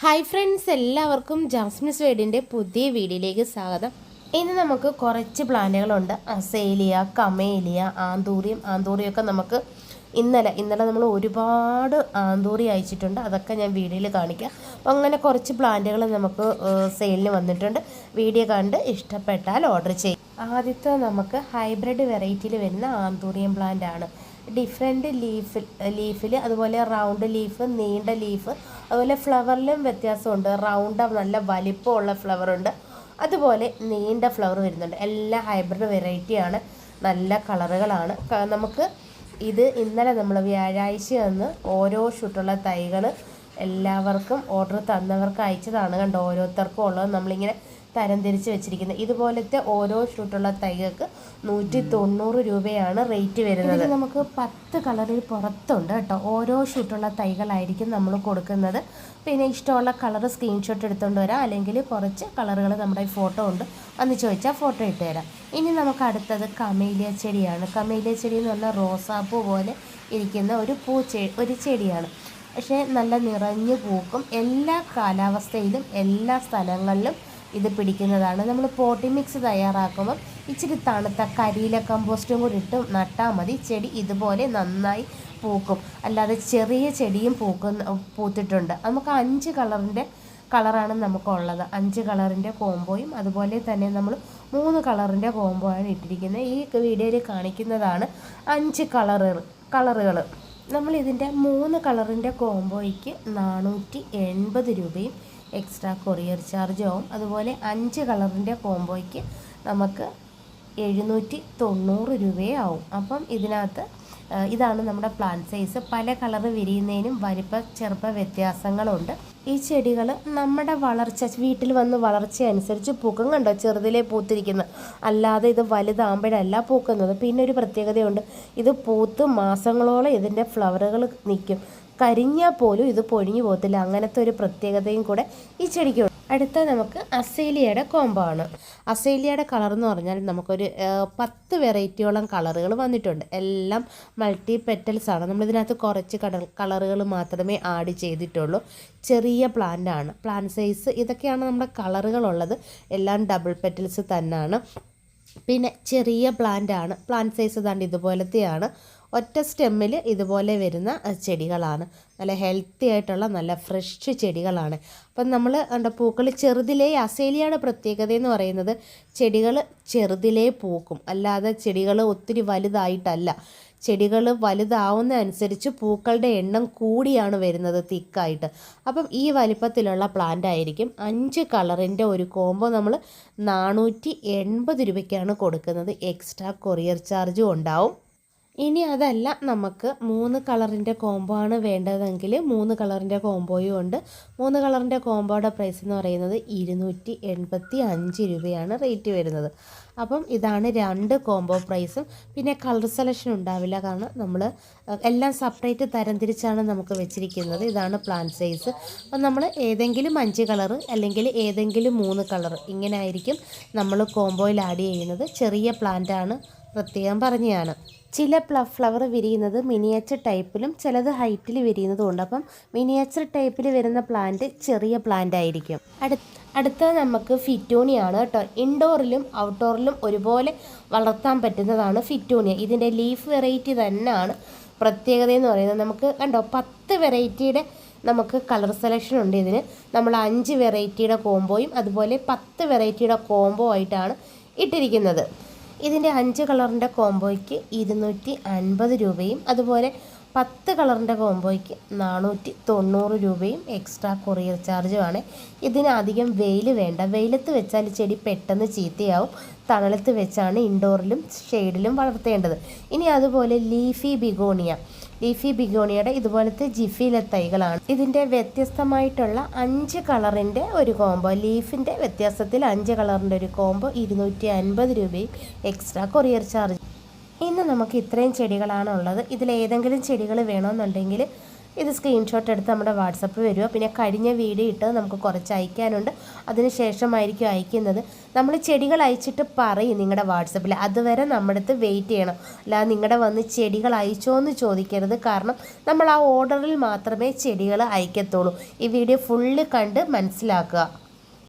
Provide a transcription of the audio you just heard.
Hi friends, എല്ലാവർക്കും Jasmine's വേഡിൻ്റെ പുതിയ വീഡിയോയിലേക്ക് സ്വാഗതം. ഇന്ന് നമുക്ക് കുറച്ച് പ്ലാന്റുകളുണ്ട്. അസേലിയ, കമേലിയ, ആന്തൂറിയൊക്കെ നമുക്ക് ഇന്നലെ നമ്മൾ ഒരുപാട് ആന്തൂറി അയച്ചിട്ടുണ്ട്. അതൊക്കെ ഞാൻ വീഡിയോയിൽ കാണിക്കാം. അപ്പോൾ അങ്ങനെ കുറച്ച് പ്ലാന്റുകൾ നമുക്ക് സെയിലിന് വന്നിട്ടുണ്ട്. വീഡിയോ കണ്ട് ഇഷ്ടപ്പെട്ടാൽ ഓർഡർ ചെയ്യും. ആദ്യത്തെ നമുക്ക് ഹൈബ്രിഡ് വെറൈറ്റിയിൽ വരുന്ന ആന്തൂറിയം പ്ലാന്റ് ആണ്. ഡിഫറെൻറ്റ് ലീഫിൽ അതുപോലെ റൗണ്ട് ലീഫ്, നീണ്ട ലീഫ്, അതുപോലെ ഫ്ലവറിലും വ്യത്യാസമുണ്ട്. റൗണ്ട് നല്ല വലിപ്പമുള്ള ഫ്ലവറുണ്ട്, അതുപോലെ നീണ്ട ഫ്ലവർ വരുന്നുണ്ട്. എല്ലാം ഹൈബ്രിഡ് വെറൈറ്റിയാണ്, നല്ല കളറുകളാണ്. നമുക്ക് ഇത് ഇന്നലെ നമ്മൾ വ്യാഴാഴ്ച അന്ന് ഓരോ ഷൂട്ടുള്ള തൈകൾ എല്ലാവർക്കും ഓർഡർ തന്നവർക്ക് അയച്ചതാണ്. കണ്ടോ, ഓരോരുത്തർക്കും ഉള്ളത് നമ്മളിങ്ങനെ തരംതിരിച്ച് വെച്ചിരിക്കുന്നത്. ഇതുപോലത്തെ ഓരോ ഷൂട്ടുള്ള തൈകൾക്ക് 190 രൂപയാണ് റേറ്റ് വരുന്നത്. നമുക്ക് 10 കളറിൽ പുറത്തുണ്ട് കേട്ടോ. ഓരോ ഷൂട്ടുള്ള തൈകളായിരിക്കും നമ്മൾ കൊടുക്കുന്നത്. പിന്നെ ഇഷ്ടമുള്ള കളർ സ്ക്രീൻഷോട്ട് എടുത്തുകൊണ്ട് വരാം, അല്ലെങ്കിൽ കുറച്ച് കളറുകൾ നമ്മുടെ ഫോട്ടോ ഉണ്ട്, അന്ന് ചോദിച്ചാൽ ഫോട്ടോ ഇട്ട് തരാം. ഇനി നമുക്ക് അടുത്തത് കമേലിയ ചെടിയാണ്. കമേലിയ ചെടി എന്ന് പറഞ്ഞാൽ റോസാപ്പൂ പോലെ ഇരിക്കുന്ന ഒരു ചെടിയാണ്. പക്ഷേ നല്ല നിറഞ്ഞു പൂക്കും. എല്ലാ കാലാവസ്ഥയിലും എല്ലാ സ്ഥലങ്ങളിലും ഇത് പിടിക്കുന്നതാണ്. നമ്മൾ പോട്ടി മിക്സ് തയ്യാറാക്കുമ്പോൾ ഇച്ചിരി തണുത്ത കരിയില കമ്പോസ്റ്റും കൂടി ഇട്ട് നട്ടാൽ മതി. ചെടി ഇതുപോലെ നന്നായി പൂക്കും. അല്ലാതെ ചെറിയ ചെടിയും പൂത്തിട്ടുണ്ട്. നമുക്ക് 5 കളറാണ് നമുക്കുള്ളത്. 5 കളറിൻ്റെ കോംബോയും അതുപോലെ തന്നെ നമ്മൾ 3 കളറിൻ്റെ കോംബോ ആണ് ഇട്ടിരിക്കുന്നത്. ഈ വീഡിയോയിൽ കാണിക്കുന്നതാണ് 5 കളറുകൾ. നമ്മൾ ഇതിൻ്റെ 3 കളറിൻ്റെ കോംബോയ്ക്ക് 480 രൂപയും എക്സ്ട്രാ കൊറിയർ ചാർജ് ആവും. അതുപോലെ 5 കളറിൻ്റെ കോംബോയ്ക്ക് നമുക്ക് 790 രൂപയേ ആവും. അപ്പം ഇതിനകത്ത് ഇതാണ് നമ്മുടെ പ്ലാന്റ് സൈസ്. പല കളർ വിരിയുന്നതിനും ചെറുപ്പ വ്യത്യാസങ്ങളുണ്ട്. ഈ ചെടികൾ നമ്മുടെ വീട്ടിൽ വന്ന് വളർച്ച അനുസരിച്ച് പൂക്കും. കണ്ടോ, ചെറുതിലേ പൂത്തിരിക്കുന്നത്, അല്ലാതെ ഇത് വലുതാകുമ്പോഴല്ല പൂക്കുന്നത്. പിന്നെ ഒരു പ്രത്യേകതയുണ്ട്, ഇത് പൂത്ത് മാസങ്ങളോളം ഇതിൻ്റെ ഫ്ലവറുകൾ നിൽക്കും. കരിഞ്ഞാൽ പോലും ഇത് പൊഴിഞ്ഞു പോകത്തില്ല. അങ്ങനത്തെ ഒരു പ്രത്യേകതയും കൂടെ ഈ ചെടിക്കുണ്ട്. അടുത്ത നമുക്ക് അസേലിയയുടെ കോംബോ ആണ്. അസേലിയയുടെ കളർ എന്ന് പറഞ്ഞാൽ നമുക്കൊരു 10 വെറൈറ്റിയോളം കളറുകൾ വന്നിട്ടുണ്ട്. എല്ലാം മൾട്ടി പെറ്റൽസ് ആണ്. നമ്മളിതിനകത്ത് കുറച്ച് കളറുകൾ മാത്രമേ ആഡ് ചെയ്തിട്ടുള്ളൂ. ചെറിയ പ്ലാന്റ് ആണ്. പ്ലാന്റ് സൈസ് ഇതൊക്കെയാണ് നമ്മുടെ കളറുകളുള്ളത്. എല്ലാം ഡബിൾ പെറ്റൽസ് തന്നെയാണ്. പിന്നെ ചെറിയ പ്ലാന്റ് ആണ്. പ്ലാന്റ് സൈസ് താണ്ട് ഇതുപോലത്തെയാണ്. ഒറ്റ സ്റ്റെമ്മിൽ ഇതുപോലെ വരുന്ന ചെടികളാണ്. നല്ല ഹെൽത്തി ആയിട്ടുള്ള നല്ല ഫ്രഷ് ചെടികളാണ്. അപ്പം നമ്മൾ പൂക്കൾ ചെറുതിലേ, അസേലിയയുടെ പ്രത്യേകത എന്ന് പറയുന്നത് ചെടികൾ ചെറുതിലേ പൂക്കും, അല്ലാതെ ചെടികൾ ഒത്തിരി വലുതായിട്ടല്ല. ചെടികൾ വലുതാവുന്ന അനുസരിച്ച് പൂക്കളുടെ എണ്ണം കൂടിയാണ് വരുന്നത്, തിക്കായിട്ട്. അപ്പം ഈ വലിപ്പത്തിലുള്ള പ്ലാന്റ് ആയിരിക്കും. 5 കളറിൻ്റെ ഒരു കോംബോ നമ്മൾ 480 രൂപയ്ക്കാണ് കൊടുക്കുന്നത്. എക്സ്ട്രാ കൊറിയർ ചാർജും ഉണ്ടാവും. ഇനി അതല്ല, നമുക്ക് 3 കളറിൻ്റെ കോംബോ ആണ് വേണ്ടതെങ്കിൽ 3 കളറിൻ്റെ കോംബോയും ഉണ്ട്. 3 കളറിൻ്റെ കോംബോയുടെ പ്രൈസ് എന്ന് പറയുന്നത് 285 രൂപയാണ് റേറ്റ് വരുന്നത്. അപ്പം ഇതാണ് 2 കോംബോ പ്രൈസും. പിന്നെ കളർ സെലക്ഷൻ ഉണ്ടാവില്ല, കാരണം നമ്മൾ എല്ലാം സെപ്പറേറ്റ് തരംതിരിച്ചാണ് നമുക്ക് വെച്ചിരിക്കുന്നത്. ഇതാണ് പ്ലാന്റ് സൈസ്. അപ്പം നമ്മൾ ഏതെങ്കിലും 5 കളർ അല്ലെങ്കിൽ ഏതെങ്കിലും 3 കളർ ഇങ്ങനെ ആയിരിക്കും നമ്മൾ കോംബോയിൽ ആഡ് ചെയ്യുന്നത്. ചെറിയ പ്ലാന്റാണ്, പ്രത്യേകം പറഞ്ഞതാണ്. ചില ഫ്ലവർ വിരിയുന്നത് മിനിയേച്ചർ ടൈപ്പിലും ചിലത് ഹൈറ്റിൽ വിരിയുന്നതും ഉണ്ട്. അപ്പം മിനിയേച്ചർ ടൈപ്പിൽ വരുന്ന പ്ലാന്റ് ചെറിയ പ്ലാന്റ് ആയിരിക്കും. അടുത്ത നമുക്ക് ഫിറ്റൂണിയാണ് കേട്ടോ. ഇൻഡോറിലും ഔട്ട്ഡോറിലും ഒരുപോലെ വളർത്താൻ പറ്റുന്നതാണ് ഫിറ്റൂണിയ. ഇതിൻ്റെ ലീഫ് വെറൈറ്റി തന്നെയാണ് പ്രത്യേകത എന്ന് പറയുന്നത്. നമുക്ക് കണ്ടോ, 10 വെറൈറ്റിയുടെ നമുക്ക് കളർ സെലക്ഷൻ ഉണ്ട് ഇതിന്. നമ്മൾ 5 വെറൈറ്റിയുടെ കോംബോയും അതുപോലെ 10 വെറൈറ്റിയുടെ കോംബോ ആയിട്ടാണ് ഇട്ടിരിക്കുന്നത്. ഇതിൻ്റെ 5 കളറിൻ്റെ കോംബോയ്ക്ക് 250 രൂപയും അതുപോലെ 10 കളറിൻ്റെ കോംബോയ്ക്ക് 490 രൂപയും എക്സ്ട്രാ കൊറിയർ ചാർജുമാണ്. ഇതിന് അധികം വെയിൽ വേണ്ട. വെയിലത്ത് വെച്ചാൽ ചെടി പെട്ടെന്ന് ചീത്തയാവും. തണലത്ത് വെച്ചാണ് ഇൻഡോറിലും ഷെയ്ഡിലും വളർത്തേണ്ടത്. ഇനി അതുപോലെ ലീഫി ബിഗോണിയയുടെ ഇതുപോലത്തെ ജിഫിയിലെ തൈകളാണ്. ഇതിൻ്റെ വ്യത്യസ്തമായിട്ടുള്ള 5 കളറിൻ്റെ ഒരു കോംബോ, ലീഫിൻ്റെ വ്യത്യാസത്തിൽ 5 കളറിൻ്റെ ഒരു കോംബോ 250 രൂപയും എക്സ്ട്രാ കൊറിയർ ചാർജ്. ഇന്ന് നമുക്ക് ഇത്രയും ചെടികളാണ് ഉള്ളത്. ഇതിലേതെങ്കിലും ചെടികൾ വേണമെന്നുണ്ടെങ്കിൽ ഇത് സ്ക്രീൻഷോട്ട് എടുത്ത് നമ്മുടെ വാട്സപ്പ് വരിക. പിന്നെ കഴിഞ്ഞ വീഡിയോ ഇട്ട് നമുക്ക് കുറച്ച് അയക്കാനുണ്ട്, അതിന് ശേഷമായിരിക്കും അയക്കുന്നത്. നമ്മൾ ചെടികൾ അയച്ചിട്ട് പറയും നിങ്ങളുടെ വാട്സപ്പിൽ, അതുവരെ നമ്മുടെ അടുത്ത് വെയിറ്റ് ചെയ്യണം. അല്ലാതെ നിങ്ങളുടെ വന്ന് ചെടികൾ അയച്ചോ എന്ന് ചോദിക്കരുത്. കാരണം നമ്മൾ ആ ഓർഡറിൽ മാത്രമേ ചെടികൾ അയക്കത്തുള്ളൂ. ഈ വീഡിയോ ഫുള്ള് കണ്ട് മനസ്സിലാക്കുക.